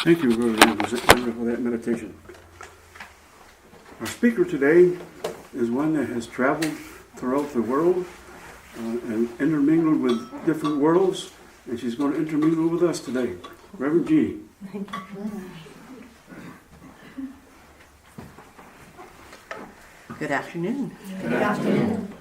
Thank you, Brother, for that meditation. Our speaker today is one that has traveled throughout the world and intermingled with different worlds, and she's going to intermingle with us today. Reverend Genie. Thank you. Good afternoon. Good afternoon.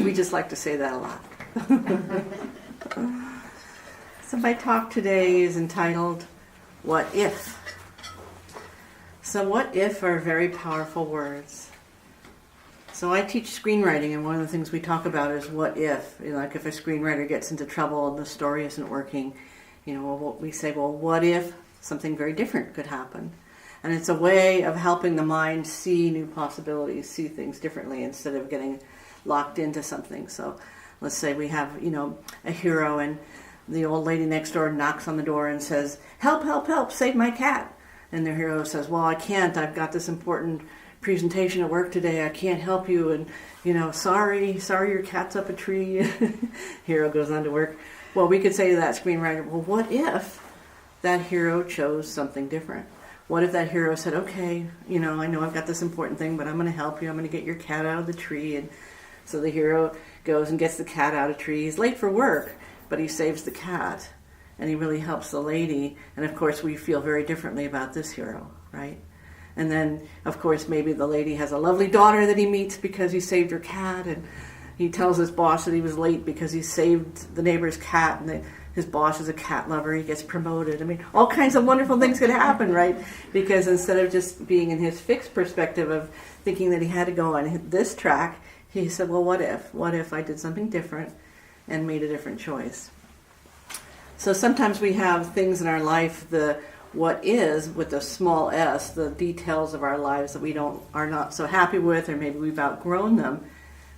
We just like to say that a lot. So my talk today is entitled, What If? So what if are very powerful words. So I teach screenwriting, and one of the things we talk about is what if. Like if a screenwriter gets into trouble and the story isn't working, we say, well, what if something very different could happen? And it's a way of helping the mind see new possibilities, see things differently instead of getting locked into something. So let's say we have, a hero, and the old lady next door knocks on the door and says, help, help, help, save my cat. And the hero says, well, I can't. I've got this important presentation at work today. I can't help you. And, sorry, your cat's up a tree. Hero goes on to work. Well, we could say to that screenwriter, well, what if that hero chose something different? What if that hero said, okay, I know I've got this important thing, but I'm going to help you. I'm going to get your cat out of the tree. And so the hero goes and gets the cat out of the tree. He's late for work, but he saves the cat. And he really helps the lady. And of course, we feel very differently about this hero, right? And then, of course, maybe the lady has a lovely daughter that he meets because he saved her cat. And he tells his boss that he was late because he saved the neighbor's cat. And his boss is a cat lover. He gets promoted. I mean, all kinds of wonderful things could happen, right? Because instead of just being in his fixed perspective of thinking that he had to go on this track, he said, well, what if? What if I did something different and made a different choice? So sometimes we have things in our life, the what is with a small s, the details of our lives that we are not so happy with, or maybe we've outgrown them.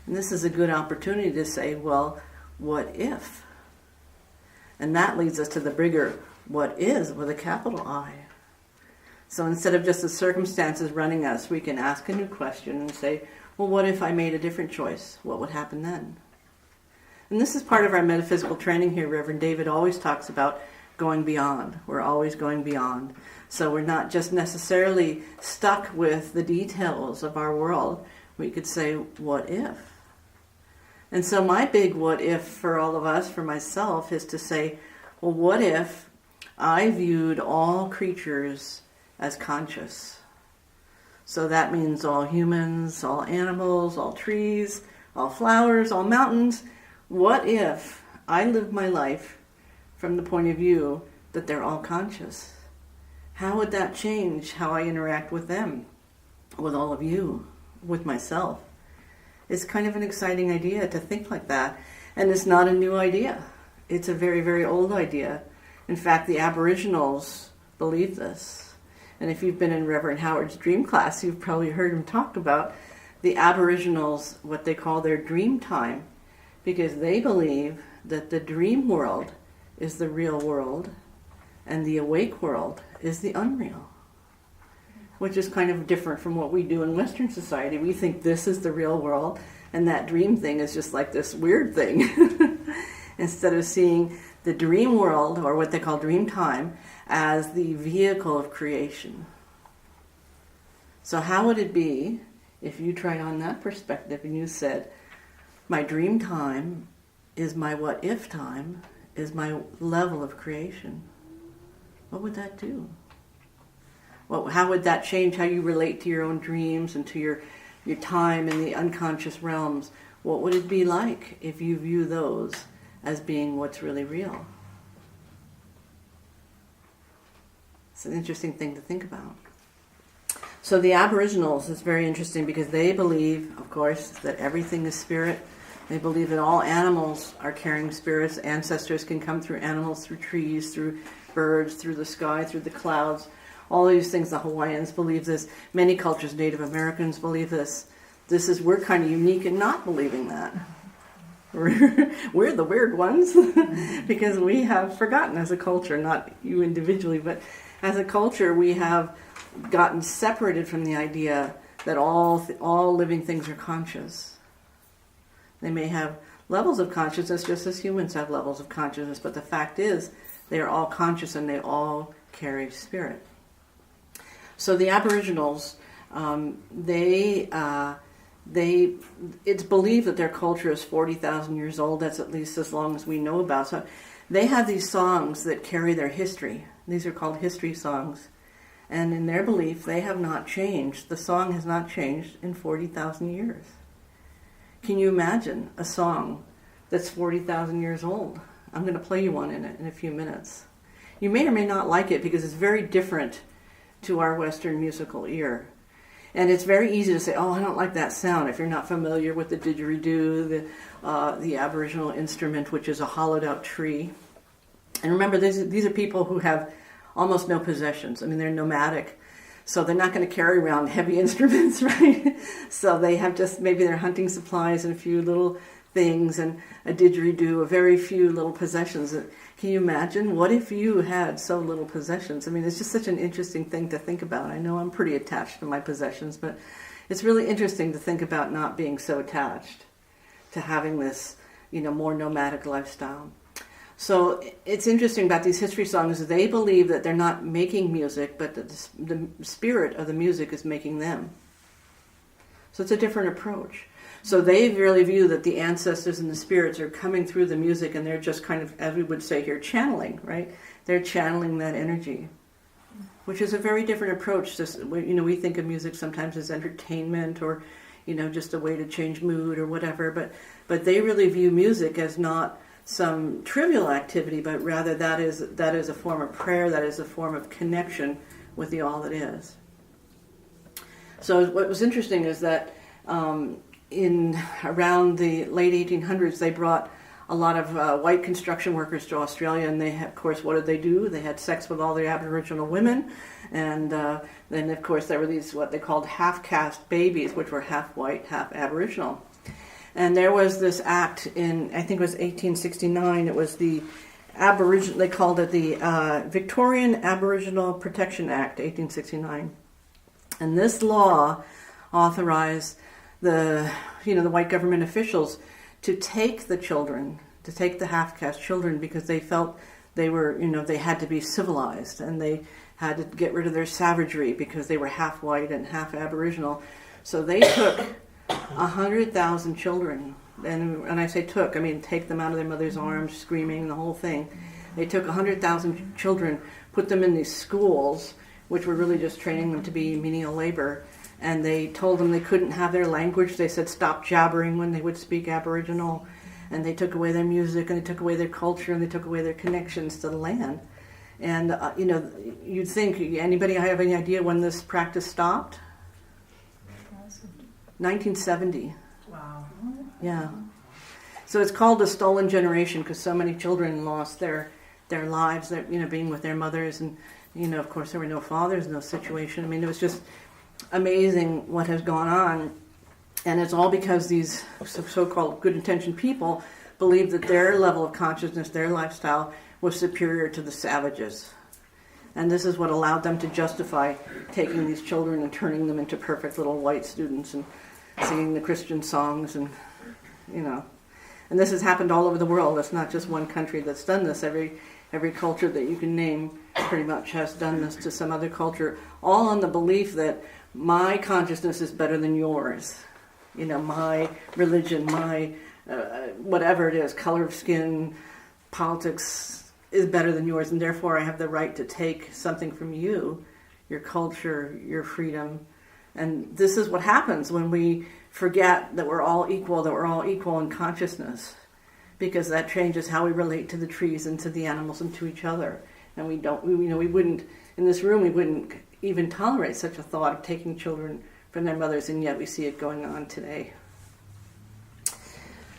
And this is a good opportunity to say, well, what if? And that leads us to the bigger what is with a capital I. So instead of just the circumstances running us, we can ask a new question and say, well, what if I made a different choice? What would happen then? And this is part of our metaphysical training here. Reverend David always talks about going beyond. We're always going beyond. So we're not just necessarily stuck with the details of our world. We could say, what if? And so my big what if for all of us, for myself, is to say, well, what if I viewed all creatures as conscious? So that means all humans, all animals, all trees, all flowers, all mountains. What if I lived my life from the point of view that they're all conscious? How would that change how I interact with them, with all of you, with myself? It's kind of an exciting idea to think like that. And it's not a new idea. It's a very, very old idea. In fact, the Aboriginals believe this. And if you've been in Reverend Howard's dream class, you've probably heard him talk about the Aboriginals, what they call their dream time, because they believe that the dream world is the real world and the awake world is the unreal, which is kind of different from what we do in Western society. We think this is the real world and that dream thing is just like this weird thing. Instead of seeing the dream world, or what they call dream time, as the vehicle of creation. So how would it be if you tried on that perspective and you said, my dream time is my what if time, is my level of creation? What would that do? Well, how would that change how you relate to your own dreams and to your time in the unconscious realms? What would it be like if you view those as being what's really real? It's an interesting thing to think about. So the Aboriginals is very interesting because they believe, of course, that everything is spirit. They believe that all animals are carrying spirits. Ancestors can come through animals, through trees, through birds, through the sky, through the clouds. All these things, the Hawaiians believe this. Many cultures, Native Americans believe this. We're kind of unique in not believing that. We're the weird ones because we have forgotten as a culture, not you individually, but as a culture we have gotten separated from the idea that all living things are conscious. They may have levels of consciousness just as humans have levels of consciousness, but the fact is they are all conscious and they all carry spirit. So the Aboriginals, it's believed that their culture is 40,000 years old. That's at least as long as we know about. So they have these songs that carry their history. These are called history songs. And in their belief, they have not changed. The song has not changed in 40,000 years. Can you imagine a song that's 40,000 years old? I'm going to play you one in a few minutes. You may or may not like it because it's very different to our Western musical ear. And it's very easy to say, oh, I don't like that sound, if you're not familiar with the didgeridoo, the Aboriginal instrument, which is a hollowed out tree. And remember, these are people who have almost no possessions. I mean, they're nomadic, so they're not going to carry around heavy instruments, right? So they have just maybe their hunting supplies and a few little things and a didgeridoo, a very few little possessions. Can you imagine? What if you had so little possessions? I mean, it's just such an interesting thing to think about. I know I'm pretty attached to my possessions, but it's really interesting to think about not being so attached to having this, more nomadic lifestyle. So it's interesting about these history songs. They believe that they're not making music, but that the spirit of the music is making them. So it's a different approach. So they really view that the ancestors and the spirits are coming through the music, and they're just kind of, as we would say here, channeling, right? They're channeling that energy, which is a very different approach. Just, we think of music sometimes as entertainment or, just a way to change mood or whatever. But they really view music as not some trivial activity, but rather that is a form of prayer, that is a form of connection with the all that is. So what was interesting is that in around the late 1800s, they brought a lot of white construction workers to Australia, and they had, of course, what did they do? They had sex with all the Aboriginal women, and then, of course, there were these what they called half-caste babies, which were half white, half Aboriginal. And there was this act in, I think it was 1869, it was the Aboriginal, they called it the Victorian Aboriginal Protection Act, 1869. And this law authorized the white government officials to take the children, to take the half-caste children, because they felt they were, they had to be civilized, and they had to get rid of their savagery because they were half white and half Aboriginal. So they took 100,000 children, and when I say took, I mean take them out of their mother's arms, screaming, the whole thing. They took 100,000 children, put them in these schools, which were really just training them to be menial labor, and they told them they couldn't have their language. They said stop jabbering when they would speak Aboriginal, and they took away their music, and they took away their culture, and they took away their connections to the land. And, you'd think, anybody have any idea when this practice stopped? 1970. Wow. Yeah. So it's called the stolen generation because so many children lost their lives, that being with their mothers, and of course there were no fathers in those situations. I mean, it was just amazing what has gone on, and it's all because these so-called good-intentioned people believed that their level of consciousness, their lifestyle, was superior to the savages. And this is what allowed them to justify taking these children and turning them into perfect little white students and singing the Christian songs, and and this has happened all over the world. It's not just one country that's done this. Every culture that you can name pretty much has done this to some other culture, all on the belief that my consciousness is better than yours. My religion, my whatever it is, color of skin, politics is better than yours, and therefore I have the right to take something from you, your culture, your freedom. And this is what happens when we forget that we're all equal in consciousness, because that changes how we relate to the trees and to the animals and to each other. And we wouldn't, in this room, we wouldn't even tolerate such a thought of taking children from their mothers, and yet we see it going on today.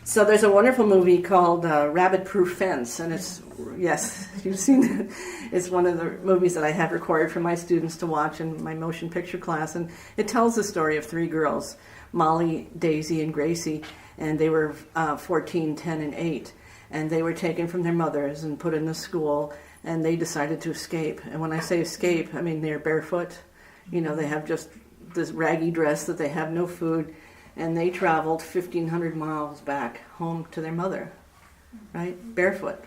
So there's a wonderful movie called Rabbit Proof Fence, and yes, you've seen it. It's one of the movies that I have recorded for my students to watch in my motion picture class, and it tells the story of three girls, Molly, Daisy, and Gracie, and they were 14, 10, and 8, and they were taken from their mothers and put in the school, and they decided to escape. And when I say escape, I mean they're barefoot. They have just this raggy dress, that they have no food, and they traveled 1,500 miles back home to their mother, right? Barefoot.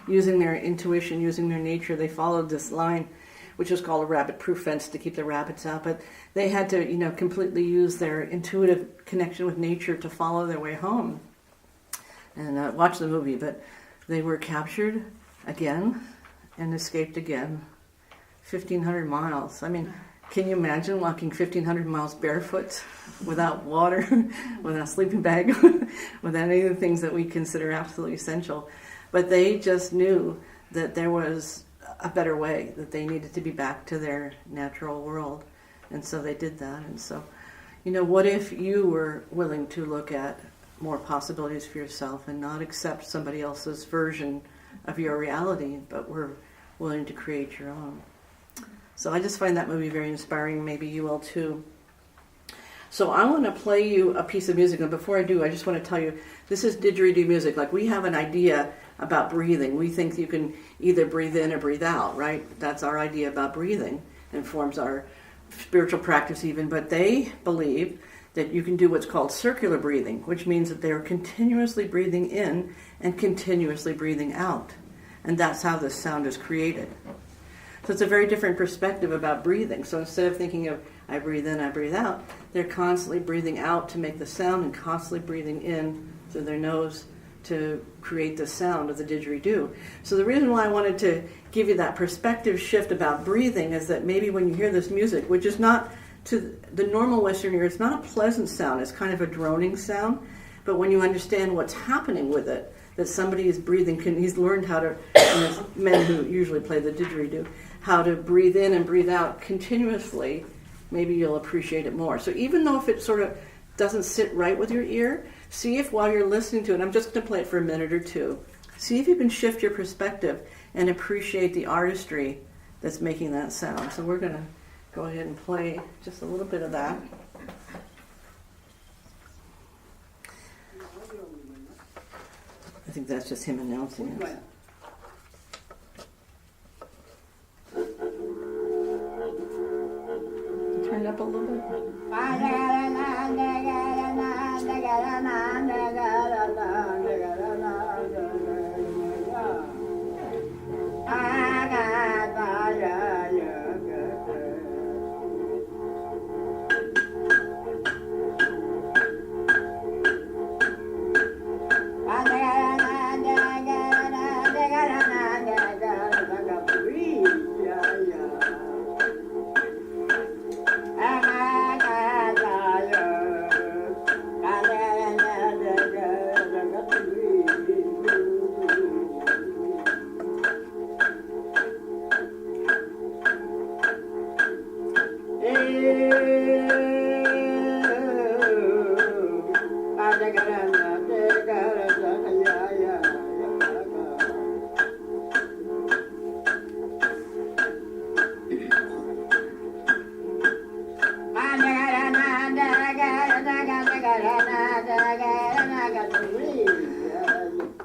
using their intuition, using their nature, they followed this line, which was called a rabbit-proof fence to keep the rabbits out. But they had to, completely use their intuitive connection with nature to follow their way home. And watch the movie, but they were captured again and escaped again. 1,500 miles. I mean, can you imagine walking 1,500 miles barefoot, without water, without a sleeping bag, without any of the things that we consider absolutely essential? But they just knew that there was a better way, that they needed to be back to their natural world. And so they did that. And so, what if you were willing to look at more possibilities for yourself and not accept somebody else's version of your reality, but were willing to create your own? So I just find that movie very inspiring. Maybe you will too. So I want to play you a piece of music. And before I do, I just want to tell you, this is didgeridoo music. Like, we have an idea about breathing. We think you can either breathe in or breathe out, right? That's our idea about breathing. It informs our spiritual practice even. But they believe that you can do what's called circular breathing, which means that they are continuously breathing in and continuously breathing out. And that's how this sound is created. So it's a very different perspective about breathing. So instead of thinking of I breathe in, I breathe out, they're constantly breathing out to make the sound and constantly breathing in through their nose to create the sound of the didgeridoo. So the reason why I wanted to give you that perspective shift about breathing is that maybe when you hear this music, which is not to the normal Western ear, it's not a pleasant sound, it's kind of a droning sound, but when you understand what's happening with it, that somebody is breathing, he's learned how to, and there's men who usually play the didgeridoo, how to breathe in and breathe out continuously, maybe you'll appreciate it more. So even though if it sort of doesn't sit right with your ear, see if while you're listening to it, I'm just going to play it for a minute or two, see if you can shift your perspective and appreciate the artistry that's making that sound. So we're going to go ahead and play just a little bit of that. I think that's just him announcing it. Turn it up a little bit.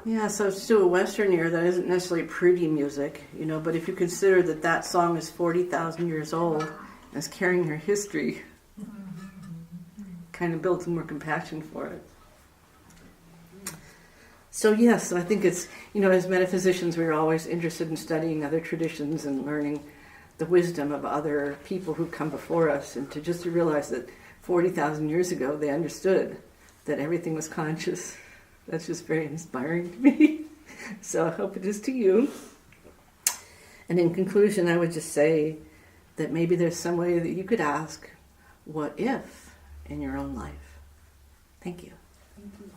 Yeah, so it's to a Western ear that isn't necessarily pretty music, but if you consider that that song is 40,000 years old and is carrying her history, kind of builds more compassion for it. So yes, I think it's, as metaphysicians, we're always interested in studying other traditions and learning the wisdom of other people who come before us, and to realize that 40,000 years ago they understood that everything was conscious. That's just very inspiring to me. So I hope it is to you. And in conclusion, I would just say that maybe there's some way that you could ask, what if, in your own life? Thank you. Thank you.